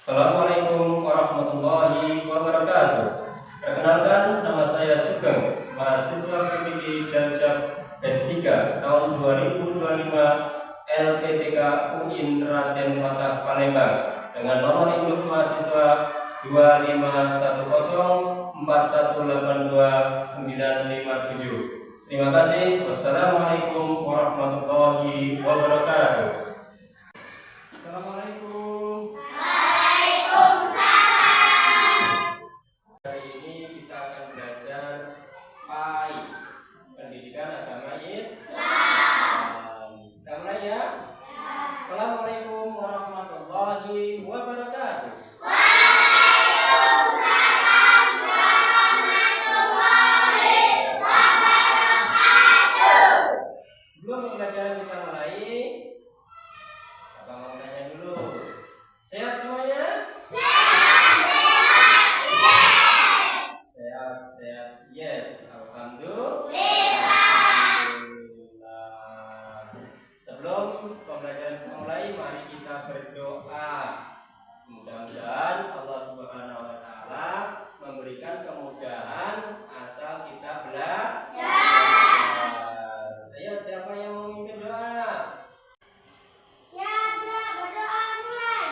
Assalamualaikum warahmatullahi wabarakatuh. Perkenalkan, nama saya Sugeng, mahasiswa PPG Daljab D3 tahun 2025 LPTK UIN Raden Fatah Palembang dengan nomor induk mahasiswa 25184182957. Terima kasih. Wassalamualaikum warahmatullahi wabarakatuh. Assalamualaikum. Hari ini kita akan belajar PAI, Pendidikan Agama Islam. Kita mulai ya. Assalamualaikum warahmatullahi wabarakatuh. Waalaikumsalam warahmatullahi wabarakatuh. Sebelum pembelajaran kita mulai, Bapak mau tanya dulu. Sehat semuanya? Sehat, yes. Alhamdulillah. Sebelum pembelajaran kita mulai, mari kita berdoa. Mudah-mudahan Allah Subhanahu wa taala memberikan kemudahan asal kita belajar. Ayo, siapa yang mau memimpin doa? Siapa berdoa mulai?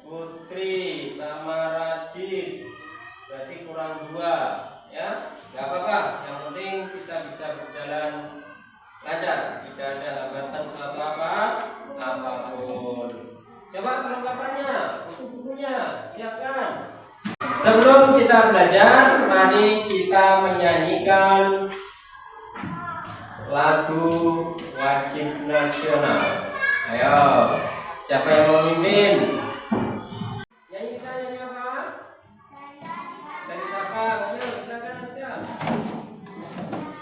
Putri sama Radit, berarti kurang 2 ya, nggak apa-apa, yang penting kita bisa berjalan lancar, tidak ada hambatan suatu apapun. Coba perlengkapannya, buku-bukunya siapkan. Sebelum kita belajar, mari kita menyanyikan lagu wajib nasional. Ayo, siapa yang mau memimpin? Dari siapa? Ayo silakan siap.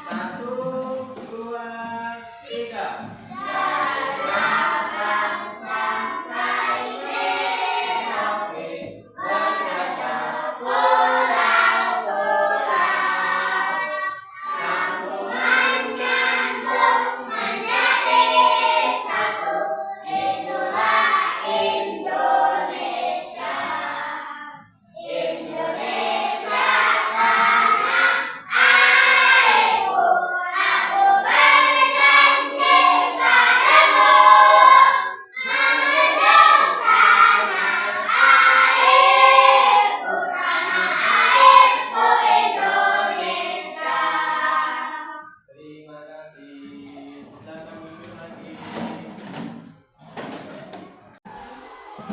1, 2, 3.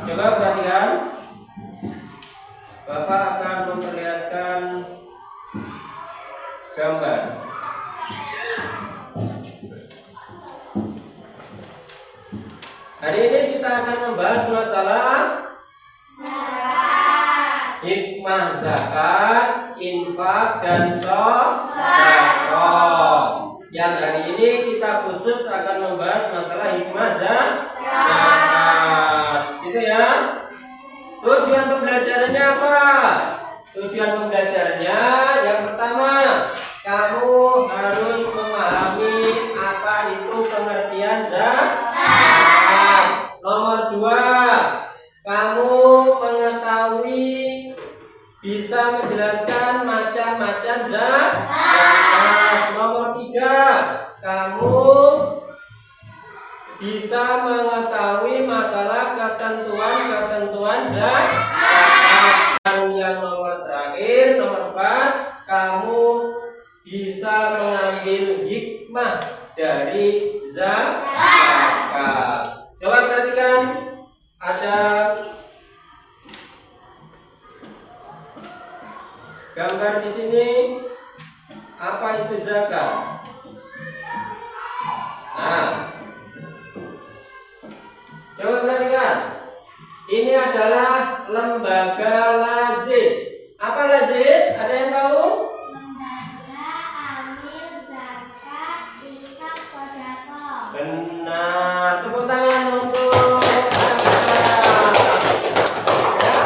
Coba perhatikan, Bapak akan memperlihatkan gambar. Hari ini kita akan membahas masalah hikmah zakat, infak, dan sedekah. Yang hari ini kita khusus akan membahas masalah hikmah zakat. Gitu ya. Tujuan pembelajarannya apa? Tujuan pembelajarannya yang pertama, kamu harus memahami apa itu pengertian zakat. Nomor 2, kamu mengetahui bisa menjelaskan macam-macam zakat. Nomor 3, kamu bisa mengetahui masalah ketentuan-ketentuan zakat. Dan yang nomor terakhir, nomor 4, kamu bisa mengambil hikmah dari zakat. Coba perhatikan, ada gambar di sini. Apa itu zakat? Nah, coba perhatikan. Ini adalah lembaga lazis. Apa lazis? Ada yang tahu? Lembaga amil zakat infak sedekah. Benar. Tepuk tangan untuk ya.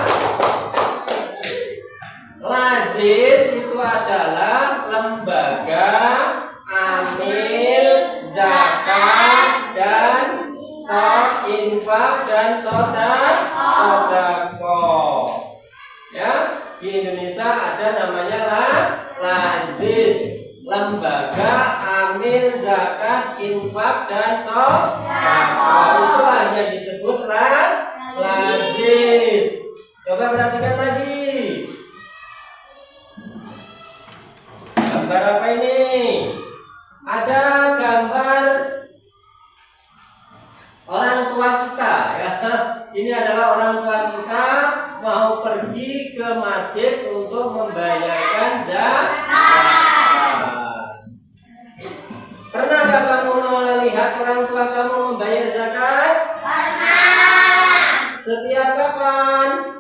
Lazis itu adalah lembaga amil zakat dan infak dan sodako. Ya, di Indonesia ada namanya lazis, lembaga amil zakat, infak dan sodako. Itulah yang disebut lazis. Coba perhatikan lagi. Gambar apa ini? Ada gambar orang tua kita ya. Ini adalah orang tua kita mau pergi ke masjid untuk membayarkan zakat. Pernahkah kamu melihat orang tua kamu membayar zakat? Pernah. Setiap kapan?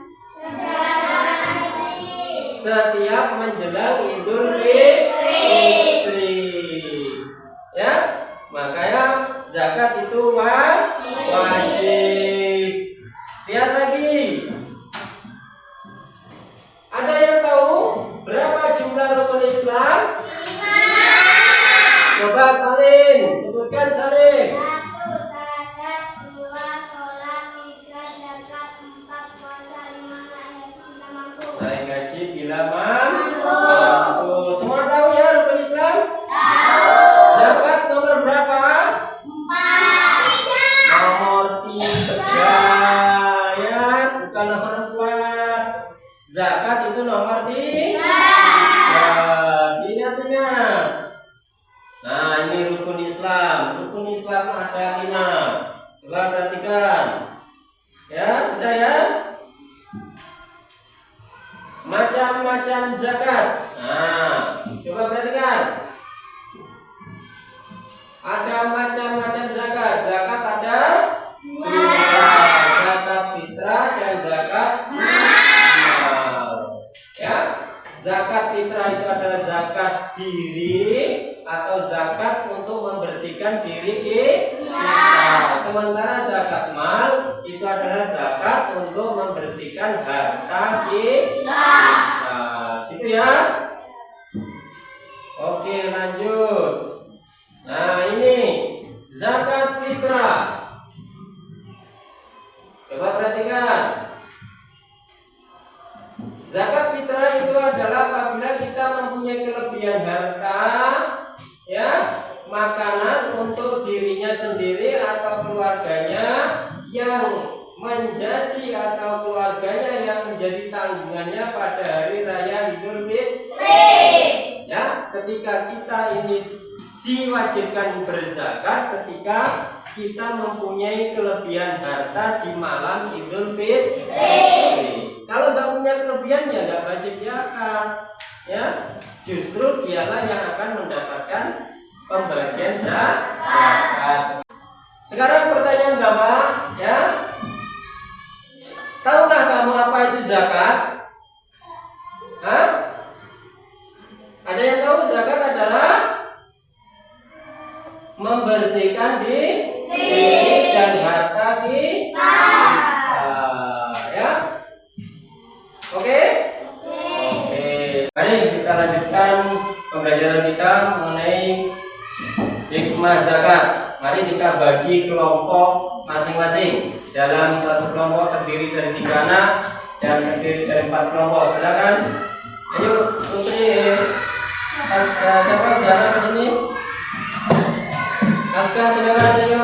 Setiap menjelang Idul Fitri. Ya, makanya zakat itu wajib. Lihat lagi. Ada yang tahu berapa jumlah rukun Islam? 5. Coba salin, sebutkan salin. 1. Zakat. 2. Sholat. 3. Zakat. 4. Puasa. 5. Naik haji bila mampu. Naik haji bila mampu. Semua tahu ya rukun Islam? Tahu. Zakat nomor berapa? 4. Nomor 3 ya, bukan nomor 4. Zakat itu nomor 3. Ingat-ingat. Nah, ini rukun Islam. Rukun Islam ada 5. Coba perhatikan. Ya, sudah ya. Macam-macam zakat. Nah, coba perhatikan. Ada macam-macam zakat. Zakat ada 2. Zakat fitrah dan zakat mal. Ya, zakat fitrah itu adalah zakat diri atau zakat untuk membersihkan diri kita. Sementara zakat mal itu adalah zakat untuk membersihkan harta kita. Gitu ya. Oke, lanjut. Nah, ini zakat fitrah. Coba perhatikan. Zakat fitrah itu adalah apabila kita mempunyai kelebihan harta, ya, makanan untuk dirinya sendiri atau keluarganya yang menjadi atau keluarganya yang menjadi tanggungannya pada hari raya Idul Fitri. Ya, ketika kita ini diwajibkan berzakat ketika kita mempunyai kelebihan harta di malam Idul Fitri. Kalau nggak punya kelebihan ya nggak wajib zakat. Ya, justru dialah yang akan mendapatkan pembagian zakat. Sekarang pertanyaan Bapak, ya. Tahukah kamu apa itu zakat? Hah? Ada yang tahu zakat adalah? membersihkan diri dan harta kita. Ya, oke. Mari kita lanjutkan pembelajaran kita mengenai hikmah zakat. Mari kita bagi kelompok masing-masing. Dalam satu kelompok terdiri dari 3 anak dan terdiri dari 4 kelompok. Silakan. Ayo, Putri. Aska, siapa jalan ke sini? Aska, silakan. Ayo.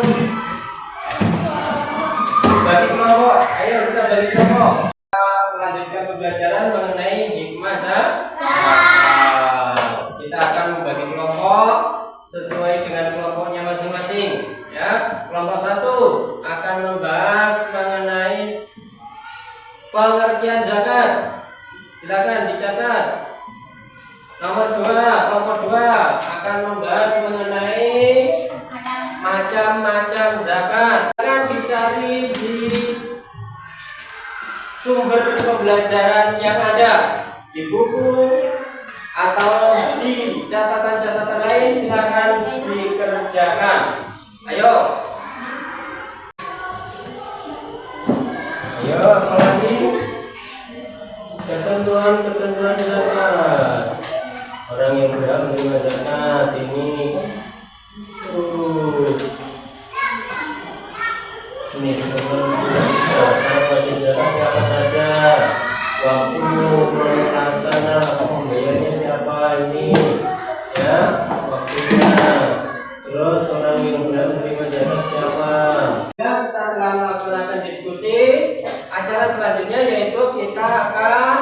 Bagi kelompok. Ayo kita bagi kelompok. Kita melanjutkan pembelajaran mengenai hikmah zakat. Kita akan membagi kelompok sesuai dengan kelompoknya masing-masing. Ya, kelompok 1 akan membahas mengenai pengertian zakat. Silakan dicatat. Nomor 2, kelompok 2 akan membahas mengenai macam-macam zakat. Akan dicari di sumber pembelajaran yang ada di buku atau di catatan-catatan lain. Silakan dikerjakan. Ayo. Ayo, apalagi ketentuan zakat. Orang yang berhak menerima zakat ini ini teman-teman wajib zakat siapa saja, waktu melaksana pembayarannya siapa ini, ya waktunya. Terus orang yang berhak menerima zakat siapa. Ya, kita telah melaksanakan diskusi. Acara selanjutnya yaitu kita akan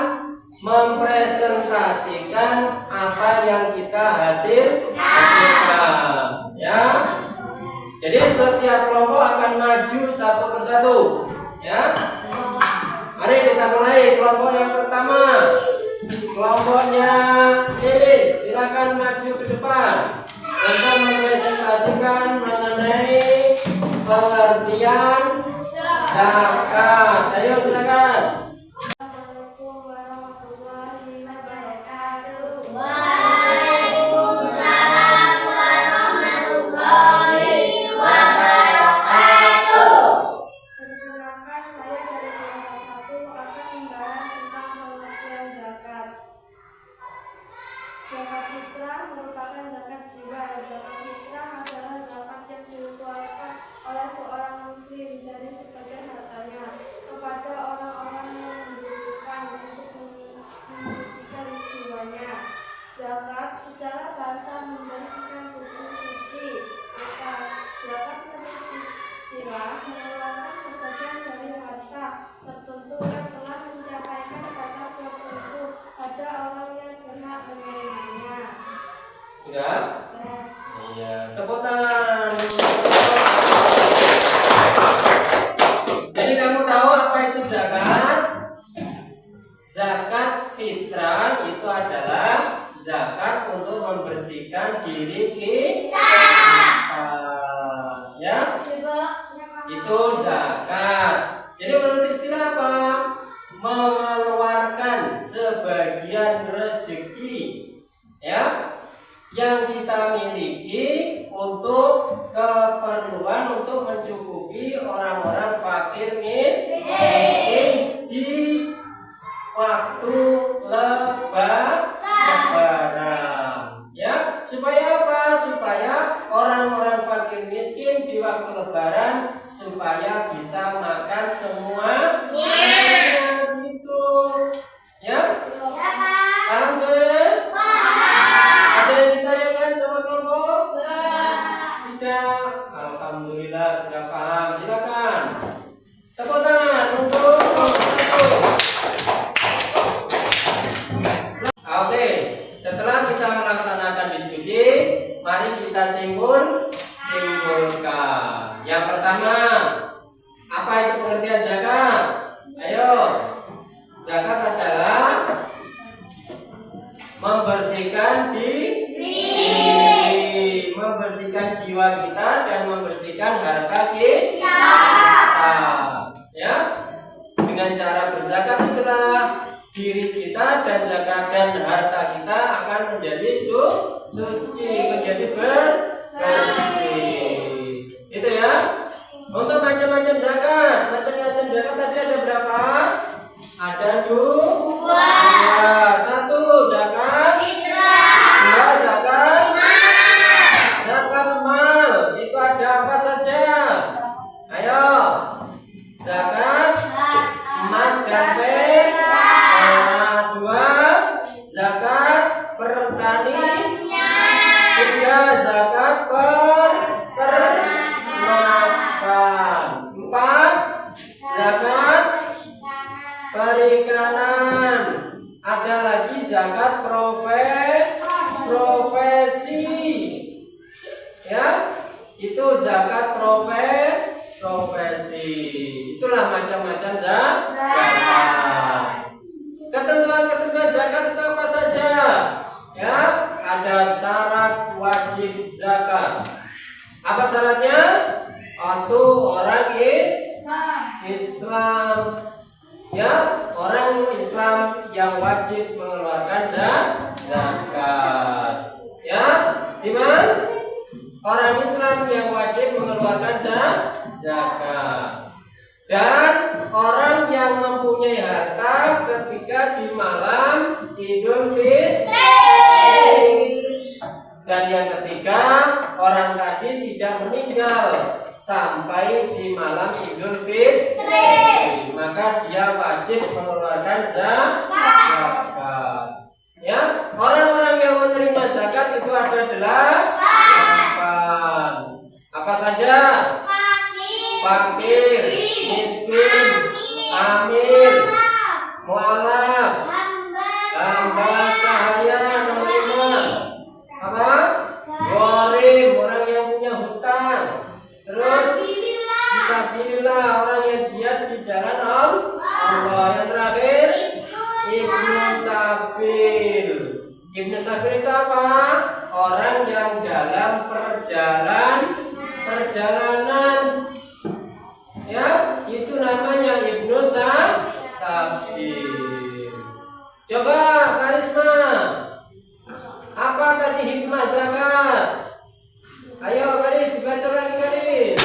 mempresentasikan apa yang kita hasilkan. Ya. Jadi setiap kelompok akan maju satu persatu. Ya. Mari kita mulai kelompok yang pertama. Kelompoknya Lilis, silakan maju ke depan untuk mempresentasikan mengenai pengertian zakat. Ayo silakan. Assalamualaikum warahmatullahi wabarakatuh. Waalaikumsalam warahmatullahi wabarakatuh. Perkenalkan, saya dari kelompok 1 akan membahas tentang pengertian zakat. Zakat fitrah merupakan zakat jiwa. Zakat fitrah adalah zakat yang dikeluarkan oleh seorang muslim dari sebagian hartanya kepada orang-orang yang membutuhkan untuk menyucikan jiwanya. Zakat secara bahasa membersihkan tubuh suci. Zakat fitrah mengeluarkan sebagian dari harta tertentu yang telah mencapaikan batas tertentu pada orang yang berhak menerimanya. Sudah? Iya, tepuk tangan. Jadi kamu tahu apa itu zakat? Zakat fitrah itu adalah zakat untuk membersihkan diri kita. Ya, itu zakat. Jadi menurut istilah apa? Mengeluarkan sebagian rezeki, ya, yang kita miliki untuk keperluan untuk mencukupi orang-orang fakir miskin di waktu lebaran. Ya, supaya apa? Supaya orang-orang fakir miskin di waktu lebaran supaya bisa makan semuanya gitu. Ya? Paham saya? Ada yang ditanyakan sama kelompok? Tidak. Alhamdulillah sudah paham. Silakan. Tepuk tangan untuk kelompok 1. Oke, setelah kita melaksanakan diskusi, mari kita simpulkan. Yang pertama, apa itu pengertian zakat? Ayo. Zakat adalah membersihkan diri, membersihkan jiwa kita dan membersihkan harta kita. Ya, dengan cara berzakat itulah diri kita dan zakat dan harta kita akan menjadi suci, menjadi bersih. Itu zakat profesi. Itulah macam-macam zakat. Ketentuan-ketentuan zakat itu apa saja? Ya, ada syarat wajib zakat. Apa syaratnya? Satu, orang Islam. Ya, orang Islam yang wajib mengeluarkan zakat. Ya, Dimas? Orang Islam yang wajib mengeluarkan zakat. Dan orang yang mempunyai harta ketika di malam Idul Fitri. Dan yang ketiga, orang tadi tidak meninggal sampai di malam Idul Fitri, maka dia wajib mengeluarkan zakat. Ya, orang-orang yang menerima zakat itu ada 8. Apa saja? Fakir, miskin, amil, mualaf, hamba sahaya, nomor 5. Apa? Gharib, orang yang punya hutang. Terus fisabilillah, orang yang jihad di jalan Allah. Yang terakhir, Ibnu Sabil. Ibnu Sabil itu apa? Orang yang dalam perjalanan. Ya, itu namanya Ibnu Sabil. Coba Karisma, apa tadi hikmah zakat? Ayo Karis, dibaca lagi Karis.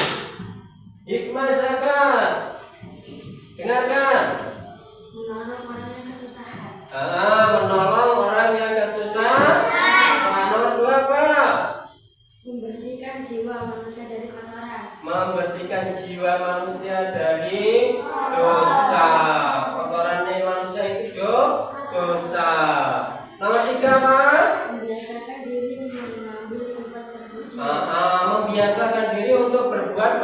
Hikmah zakat. Dengarkan. Menolong orang yang kesusahan. Nomor 2 apa? Membersihkan jiwa manusia dari kotoran. Membersihkan jiwa manusia dari dosa. Kotorannya manusia itu dosa. Nomor 3 apa? Membiasakan diri mengambil sifat terpuji. Membiasakan diri untuk berbuat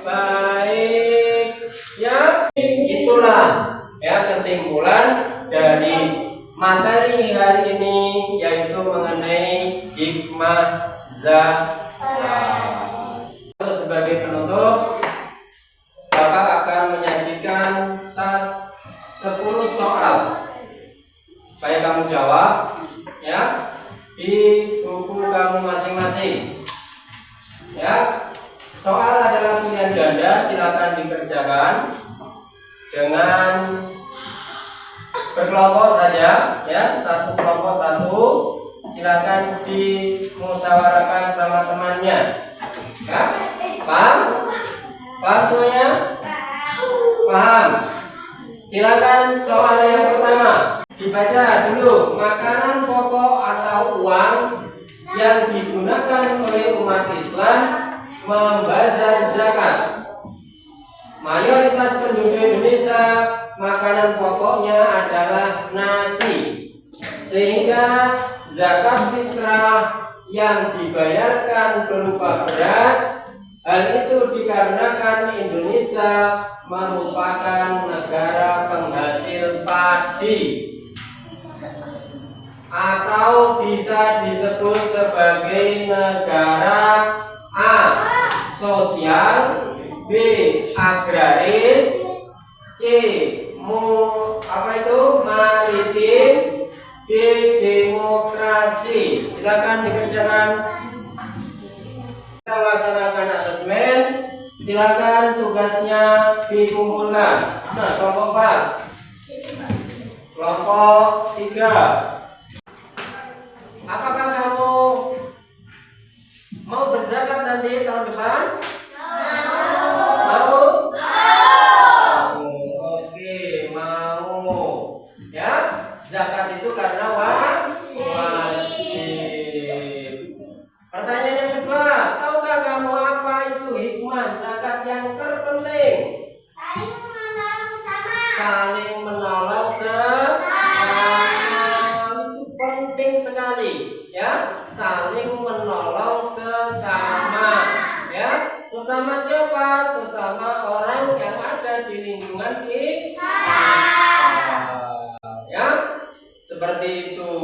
baik. Ya, itulah ya kesimpulan dari materi hari ini, yaitu mengenai hikmah zakat. Sebagai penutup, Bapak akan menyajikan 10 soal supaya kamu jawab ya di buku kamu masing-masing. Ya, soal adalah pilihan ganda, silakan dikerjakan dengan berkelompok saja ya, satu kelompok satu, silakan dimusyawarahkan sama temannya. Ya, paham? Paham semuanya? Paham? Silakan soal yang pertama dibaca dulu. Makanan pokok atau uang yang digunakan oleh umat Islam membazar zakat. Mayoritas penduduk Indonesia makanan pokoknya adalah nasi, sehingga zakat fitrah yang dibayarkan berupa beras. Hal itu dikarenakan Indonesia merupakan negara penghasil padi, atau bisa disebut sebagai negara A. Sosial, B. Agraris, C. Maritim, D. Demokrasi. Silakan dikerjakan. Kita laksanakan asesmen. Silakan tugasnya dikumpulkan. Nah, kelompok 4, kelompok 3. Apakah kamu mau berzakat nanti tahun depan? Mau? Oke, mau. Ya, zakat itu karena wajib. Pertanyaan yang kedua, tahukah kamu apa itu hikmah zakat yang terpenting? Saling menolong sesama. Itu penting sekali, ya. Saling menolong sesama, ya. Sesama siapa? Sesama orang yang ada di lingkungan kita. Ya, seperti itu.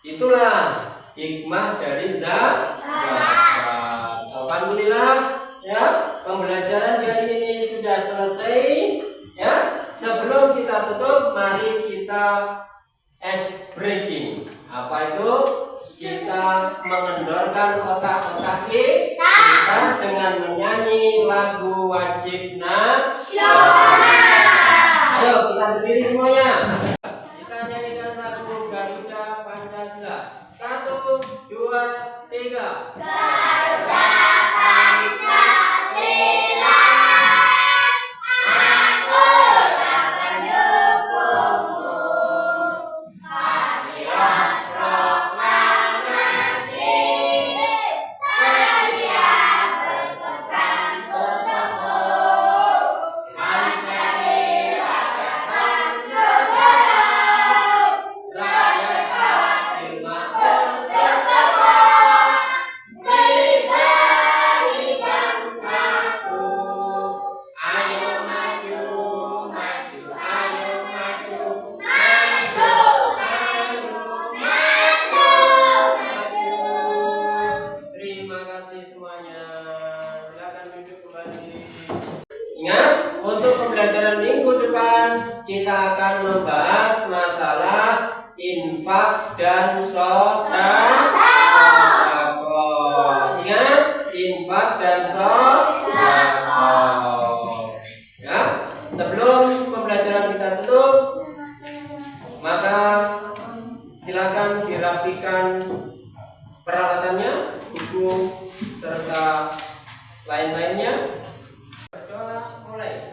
Itulah hikmah dari zakat. dengan menyanyi lagu wajib nasional. Ayo kita berdiri semuanya. Kita nyanyikan lagu Garuda Pancasila. 1, 2, 3. Garuda Pancasila, akulah pendukungmu. Patriot proklamasi, sedia berpegang untukmu. Pancasila dasar negara, rakyat adil makmur sejahtera. Pribadi bangsaku, ayo maju, maju, ayo maju, maju, maju. Terima kasih semuanya. Silakan duduk kembali. Ingat, untuk pembelajaran minggu depan kita akan membahas masalah infak dan sedekah. Ingat, infak dan sedekah. Ya, sebelum pembelajaran kita tutup, maka silakan dirapikan peralatannya, buku serta lain-lainnya. Berdoa mulai.